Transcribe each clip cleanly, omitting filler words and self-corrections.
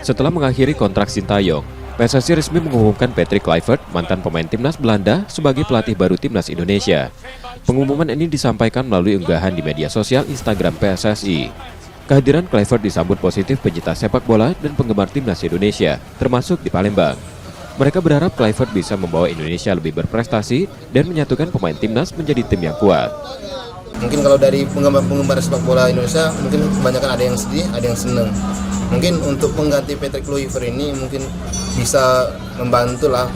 Setelah mengakhiri kontrak Sintayong, PSSI resmi mengumumkan Patrick Kluivert, mantan pemain timnas Belanda, sebagai pelatih baru timnas Indonesia. Pengumuman ini disampaikan melalui unggahan di media sosial Instagram PSSI. Kehadiran Kluivert disambut positif pencinta sepak bola dan penggemar timnas Indonesia, termasuk di Palembang. Mereka berharap Kluivert bisa membawa Indonesia lebih berprestasi dan menyatukan pemain timnas menjadi tim yang kuat. Mungkin kalau dari penggemar sepak bola Indonesia, mungkin kebanyakan ada yang sedih, ada yang senang. Mungkin untuk pengganti Patrick Kluivert ini mungkin bisa membantu lah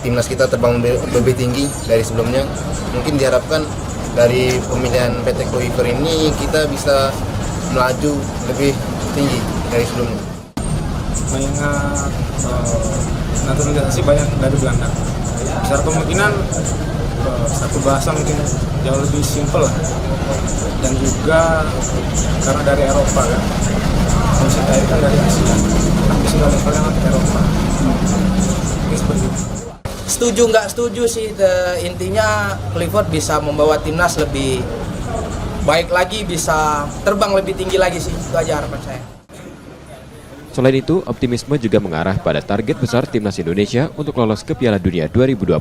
timnas kita terbang lebih tinggi dari sebelumnya. Mungkin diharapkan dari pemilihan Patrick Kluivert ini kita bisa melaju lebih tinggi dari sebelumnya. Mengingat naturalisasi banyak dari Belanda, besar kemungkinan satu bahasa mungkin jauh lebih simpel lah, dan juga karena dari Eropa kan, Sintayong kan dari Asia, tapi sudah levelnya ke Eropa, mungkin seperti itu. Setuju nggak setuju sih, intinya Kluivert bisa membawa timnas lebih baik lagi, bisa terbang lebih tinggi lagi sih, itu aja harapan saya. Selain itu, optimisme juga mengarah pada target besar timnas Indonesia untuk lolos ke Piala Dunia 2026.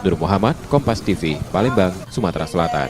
Nur Muhammad, Kompas TV, Palembang, Sumatera Selatan.